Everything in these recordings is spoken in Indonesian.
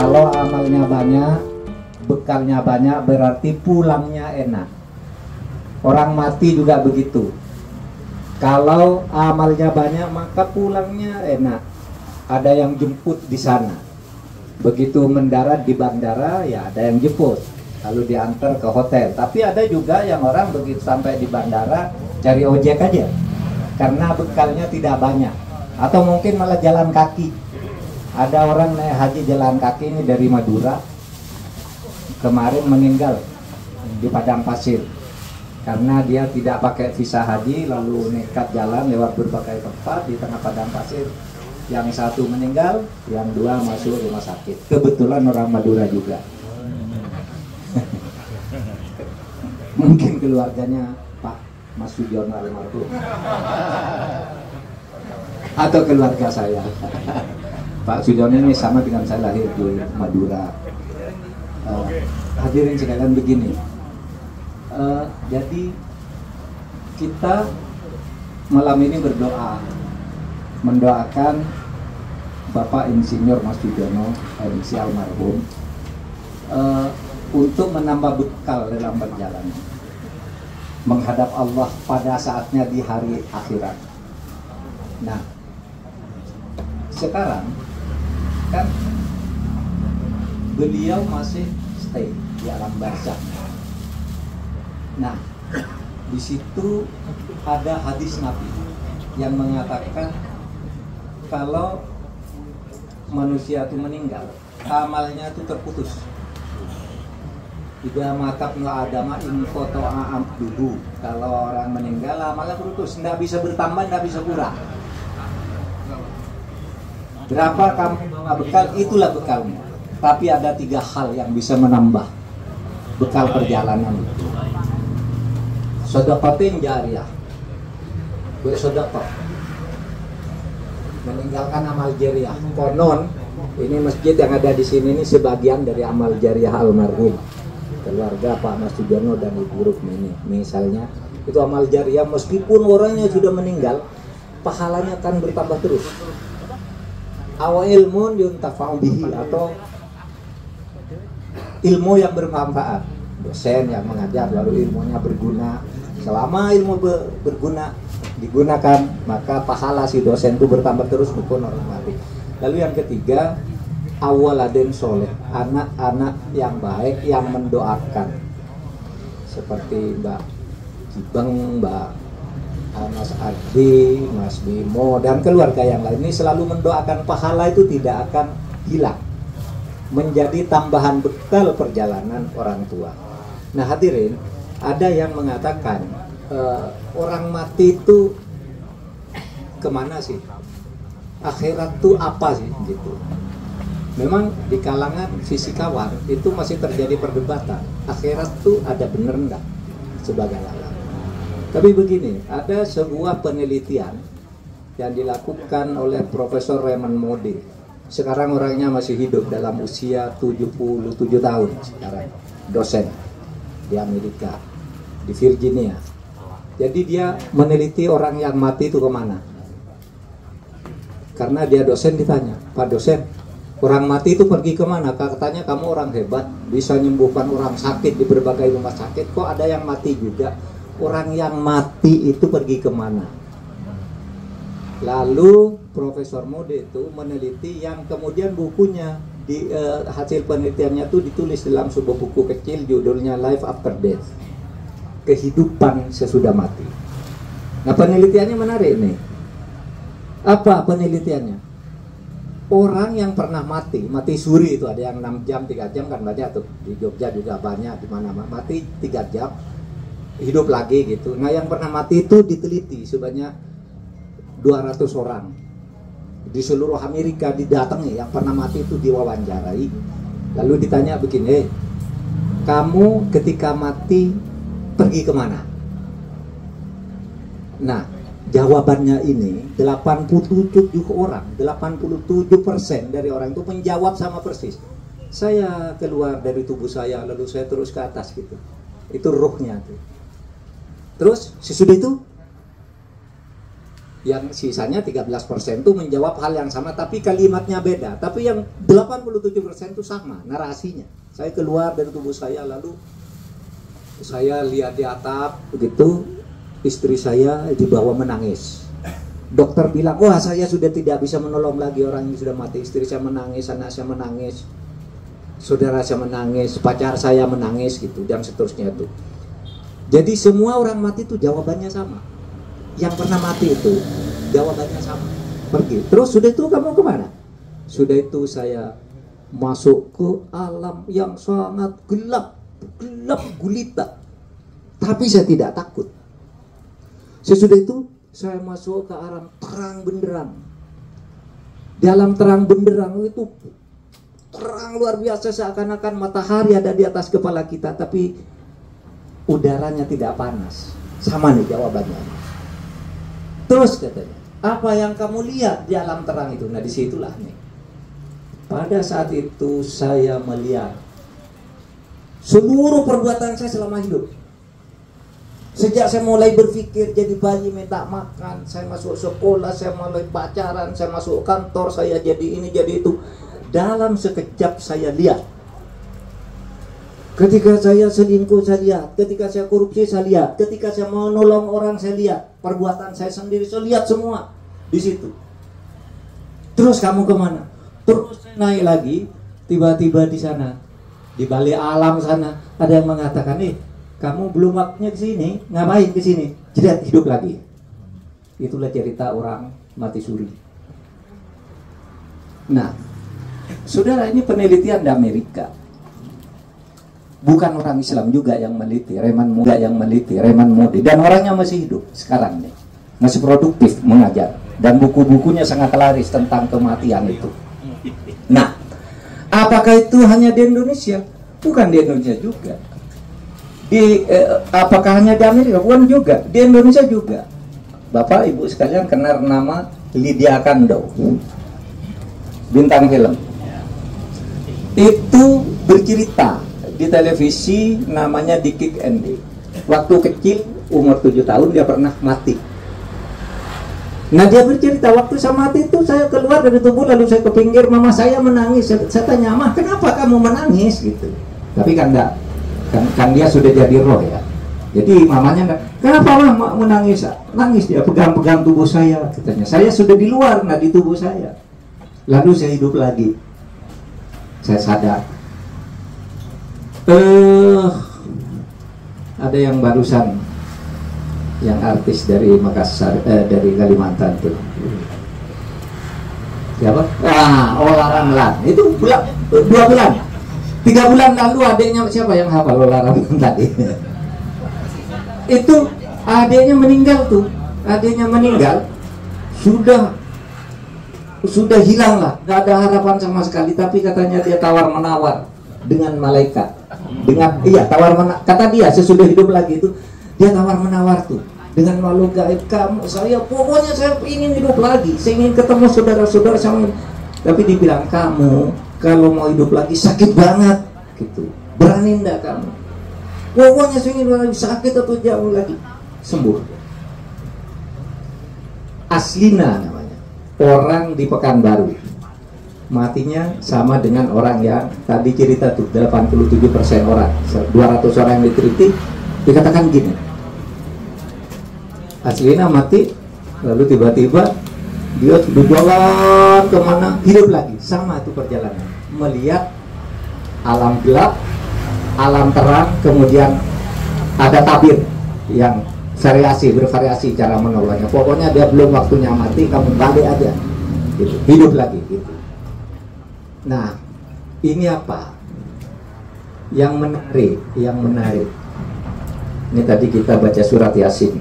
Kalau amalnya banyak, bekalnya banyak, berarti pulangnya enak. Orang mati juga begitu. Kalau amalnya banyak, maka pulangnya enak. Ada yang jemput di sana. Begitu mendarat di bandara, ya ada yang jemput. Lalu diantar ke hotel. Tapi ada juga yang orang begitu sampai di bandara cari ojek aja, karena bekalnya tidak banyak. Atau mungkin malah jalan kaki. Ada orang naik haji jalan kaki ini dari Madura, kemarin meninggal di padang pasir karena dia tidak pakai visa haji, lalu nekat jalan lewat berbagai tempat di tengah padang pasir. Yang satu meninggal, yang dua masuk rumah sakit. Kebetulan orang Madura juga. Mungkin keluarganya Pak Mas Sugiono almarhum atau keluarga saya. Pak Sugiono ini sama dengan saya, lahir di Madura. Hadirin sekalian, begini, jadi kita malam ini berdoa, mendoakan Bapak Insinyur Mas Sugiono MC almarhum untuk menambah bekal dalam perjalanan menghadap Allah pada saatnya di hari akhirat. Nah, sekarang kan beliau masih stay di alam barzakh. Nah, di situ ada hadis Nabi yang mengatakan kalau manusia itu meninggal, amalnya itu terputus. Idza matabnu adama in qata'a amduhu. Kalau orang meninggal, amalnya putus, tidak bisa bertambah, tidak bisa kurang. Berapa kamu bawa bekal, itulah bekalmu. Tapi ada 3 hal yang bisa menambah bekal perjalanan itu. Sedekatin jariyah, bersedekah, meninggalkan amal jariyah. Konon ini masjid yang ada di sini ini sebagian dari amal jariyah almarhum keluarga Pak Mas Sugiono dan Ibu Rukmini. Misalnya itu amal jariyah, meskipun orangnya sudah meninggal, pahalanya akan bertambah terus. Awa ilmun yuntafa'u bihi, atau ilmu yang bermanfaat, dosen yang mengajar lalu ilmunya berguna. Selama ilmu berguna digunakan, maka pahala si dosen itu bertambah terus maupun orang mati. Lalu yang ketiga, awaladen soleh, anak-anak yang baik yang mendoakan, seperti Mbak Kibeng, Mbak Mas Ardi, Mas Bimo, dan keluarga yang lain. Ini selalu mendoakan, pahala itu tidak akan hilang, menjadi tambahan bekal perjalanan orang tua. Nah hadirin, ada yang mengatakan orang mati itu kemana sih? Akhirat itu apa sih? Gitu. Memang di kalangan fisikawan itu masih terjadi perdebatan. Akhirat itu ada bener enggak sebagai alam. Tapi begini, ada sebuah penelitian yang dilakukan oleh Profesor Raymond Moody. Sekarang orangnya masih hidup dalam usia 77 tahun sekarang, dosen di Amerika, di Virginia. Jadi dia meneliti orang yang mati itu kemana. Karena dia dosen, ditanya, Pak dosen, orang mati itu pergi kemana? Katanya kamu orang hebat, bisa menyembuhkan orang sakit di berbagai rumah sakit, kok ada yang mati juga? Orang yang mati itu pergi kemana? Lalu Profesor Mode itu meneliti, yang kemudian bukunya di hasil penelitiannya itu ditulis dalam sebuah buku kecil judulnya Life After Death, kehidupan sesudah mati. Nah penelitiannya menarik nih. Apa penelitiannya? Orang yang pernah mati suri itu, ada yang 6 jam, 3 jam kan banyak tuh. Di Jogja juga banyak, di mana mati 3 jam hidup lagi gitu. Nah yang pernah mati itu diteliti sebanyak 200 orang di seluruh Amerika, didatangi yang pernah mati itu diwawancarai, lalu ditanya begini, kamu ketika mati pergi kemana? Nah jawabannya ini 87 orang, 87% dari orang itu menjawab sama persis, saya keluar dari tubuh saya lalu saya terus ke atas gitu. Itu ruhnya tuh. Terus sesudah itu Yang sisanya 13% itu menjawab hal yang sama tapi kalimatnya beda. Tapi yang 87% itu sama narasinya. Saya keluar dari tubuh saya, lalu saya lihat di atap begitu, istri saya di bawah menangis. Dokter bilang, wah saya sudah tidak bisa menolong lagi, orang yang sudah mati. Istri saya menangis, anak saya menangis, saudara saya menangis, pacar saya menangis gitu, dan seterusnya itu. Jadi semua orang mati itu jawabannya sama. Yang pernah mati itu jawabannya sama, pergi. Terus sudah itu kamu kemana? Sudah itu saya masuk ke alam yang sangat gelap, gelap gulita. Tapi saya tidak takut. Sesudah itu saya masuk ke alam terang benderang. Di alam terang benderang itu terang luar biasa, seakan-akan matahari ada di atas kepala kita, tapi udaranya tidak panas. Sama nih jawabannya. Terus katanya, apa yang kamu lihat di alam terang itu? Nah disitulah nih. Pada saat itu saya melihat seluruh perbuatan saya selama hidup. Sejak saya mulai berpikir jadi bayi minta makan, saya masuk sekolah, saya mulai pacaran, saya masuk kantor, saya jadi ini, jadi itu. Dalam sekejap saya lihat. Ketika saya selingkuh saya lihat, ketika saya korupsi saya lihat, ketika saya mau nolong orang saya lihat, perbuatan saya sendiri saya lihat semua di situ. Terus kamu kemana? Terus saya naik lagi, tiba-tiba di sana, di balik alam sana ada yang mengatakan, kamu belum waktunya ke sini, ngapain ke sini? Jadi hidup lagi. Itulah cerita orang mati suri. Nah, saudara, ini penelitian di Amerika. Bukan orang Islam juga yang meneliti, Raymond Moody, dan orangnya masih hidup sekarang nih, masih produktif mengajar, dan buku-bukunya sangat laris tentang kematian itu. Nah, apakah itu hanya di Indonesia? Bukan di Indonesia juga. Apakah hanya di Amerika? Bukan juga, di Indonesia juga. Bapak Ibu sekalian kenal nama Lydia Kandou, bintang film. Itu bercerita di televisi, namanya Di Kick Andy. Waktu kecil umur 7 tahun dia pernah mati. Nah dia bercerita, waktu saya mati itu saya keluar dari tubuh, lalu saya ke pinggir, mama saya menangis. Saya tanya, mah kenapa kamu menangis gitu? Tapi kan enggak, kan dia sudah jadi roh ya. Jadi mamanya enggak, kenapa mama menangis? Nangis dia, pegang-pegang tubuh saya katanya. Saya sudah di luar, nggak di tubuh saya. Lalu saya hidup lagi. Saya sadar. Ada yang barusan, yang artis dari Makassar, dari Kalimantan tuh. Siapa? Ola Ramlan. Itu 2 bulan. 3 bulan lalu adiknya, siapa yang hafal Ola Ramlan tadi? Itu adiknya meninggal tuh. Adiknya meninggal. Sudah hilang lah, nggak ada harapan sama sekali. Tapi katanya dia tawar menawar dengan malaikat, kata dia sesudah hidup lagi itu dia tawar menawar tuh dengan makhluk gaib, pokoknya saya ingin hidup lagi, saya ingin ketemu saudara-saudara sama. Tapi dibilang, kamu kalau mau hidup lagi sakit banget gitu, berani enggak kamu? Pokoknya saya ingin lagi, sakit atau jauh lagi sembuh. Aslina namanya, orang di Pekanbaru. Matinya sama dengan orang yang tadi cerita tuh, 87% orang, 200 orang yang diteliti, dikatakan gini, Aslina mati, lalu tiba-tiba dia berjalan kemana, hidup lagi. Sama itu perjalanan, melihat alam gelap, alam terang, kemudian ada tabir yang bervariasi cara menolongnya. Pokoknya dia belum waktunya mati, kamu balik aja gitu, hidup lagi gitu. Nah, ini apa? Yang menarik. Ini tadi kita baca surat Yasin.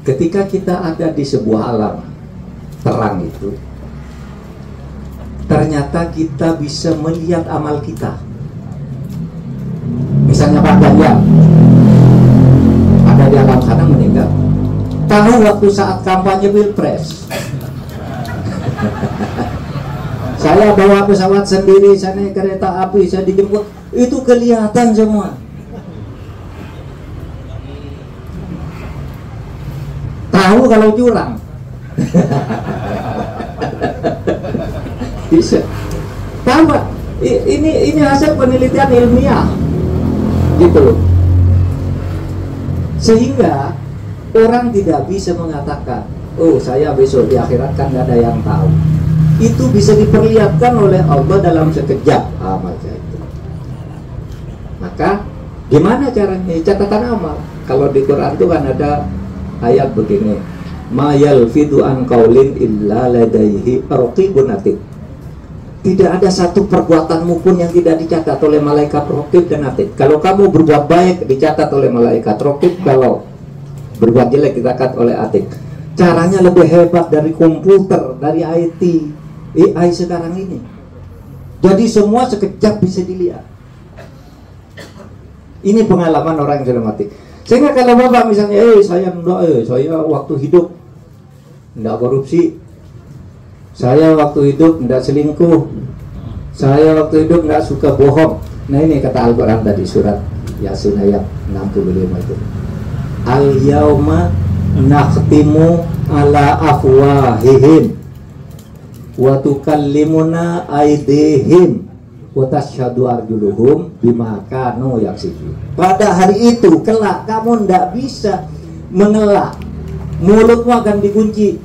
Ketika kita ada di sebuah alam terang itu, ternyata kita bisa melihat amal kita. Misalnya Pak Ganjar ada di alam sana meninggal. Tahu waktu saat kampanye Pilpres. Saya bawa pesawat sendiri, saya naik kereta api, saya dijemput, itu kelihatan semua. Tahu tahu kalau curang. Bisa. Tahu Pak? Ini hasil penelitian ilmiah. Gitu loh. Sehingga orang tidak bisa mengatakan, oh saya besok di akhirat kan gak ada yang tahu. Itu bisa diperlihatkan oleh Allah dalam sekejap macam itu. Maka gimana caranya? Catatan amal. Kalau di Quran itu kan ada ayat begini, ma yalfidu an qaulin illa ladaihi raqibun atid. Tidak ada satu perbuatanmu pun yang tidak dicatat oleh malaikat raqib dan atid. Kalau kamu berbuat baik dicatat oleh malaikat raqib, kalau berbuat jelek dicatat oleh atid. Caranya lebih hebat dari komputer, dari IT, AI sekarang ini. Jadi semua sekejap bisa dilihat. Ini pengalaman orang yang sudah mati. Sehingga kalau bapak misalnya, saya waktu hidup tidak korupsi, saya waktu hidup tidak selingkuh, saya waktu hidup tidak suka bohong. Nah ini kata Al-Quran tadi, surat Yasin ayat 65 itu. Al-yawma nakhtimu ala afwahihim wa tukallimuna aydihim wa tashhadu arjuluhum bima kanu yaksibun. Pada hari itu kelak kamu tidak bisa mengelak, mulutmu akan dikunci.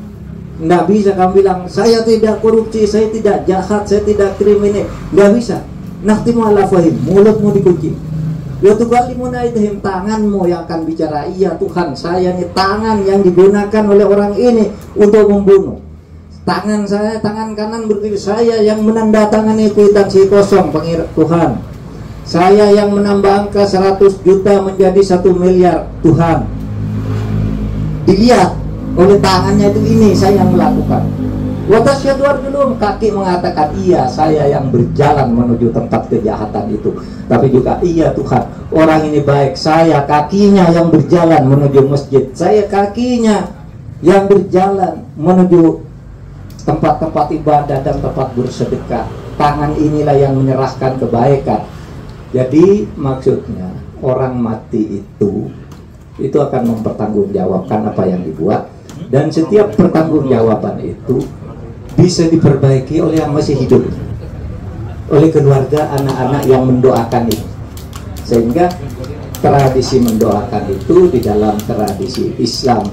Tidak bisa kamu bilang saya tidak korupsi, saya tidak jahat, saya tidak kriminal. Tidak bisa. Nakhtimu ala afwahihim, mulutmu dikunci. Wa tukallimuna aydihim, tanganmu yang akan bicara, iya Tuhan, saya ini tangan yang digunakan oleh orang ini untuk membunuh. Tangan saya, tangan kanan berpikir, saya yang menandatangani kwitansi kosong Tuhan. Saya yang menambah angka 100 juta menjadi 1 miliar Tuhan. Dilihat oleh tangannya itu, ini saya yang melakukan. Watasyadu arjulum, kaki mengatakan iya saya yang berjalan menuju tempat kejahatan itu. Tapi juga iya Tuhan, orang ini baik, saya kakinya yang berjalan menuju masjid, saya kakinya yang berjalan menuju tempat-tempat ibadah dan tempat bersedekah. Tangan inilah yang menyerahkan kebaikan. Jadi maksudnya orang mati itu akan mempertanggungjawabkan apa yang dibuat, dan setiap pertanggungjawaban itu bisa diperbaiki oleh yang masih hidup, oleh keluarga, anak-anak yang mendoakan itu. Sehingga tradisi mendoakan itu di dalam tradisi Islam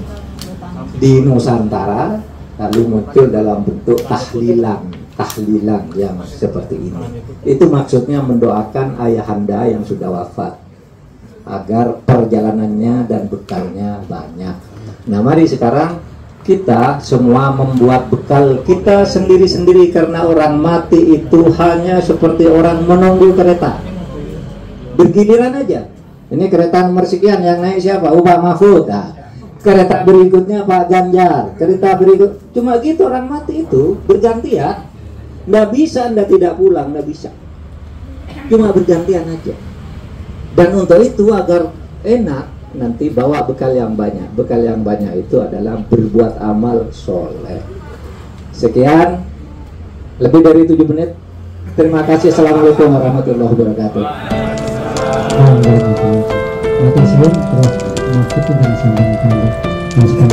di Nusantara lalu muncul dalam bentuk tahlilan yang seperti ini. Itu maksudnya mendoakan ayahanda yang sudah wafat agar perjalanannya dan bekalnya banyak. Nah mari sekarang kita semua membuat bekal kita sendiri-sendiri, karena orang mati itu hanya seperti orang menunggu kereta, bergiliran aja. Ini kereta nomor sekian, yang naik siapa? Pak Mahfud. Nah, kereta berikutnya Pak Ganjar, kereta berikut, cuma gitu orang mati itu bergantian. Nggak bisa Anda tidak pulang, nggak bisa, cuma bergantian aja. Dan untuk itu agar enak nanti bawa bekal yang banyak. Bekal yang banyak itu adalah berbuat amal soleh. Sekian, lebih dari 7 menit. Terima kasih. Assalamualaikum warahmatullahi wabarakatuh. Terima kasih. Terus Mahfud dari Sambang Masukan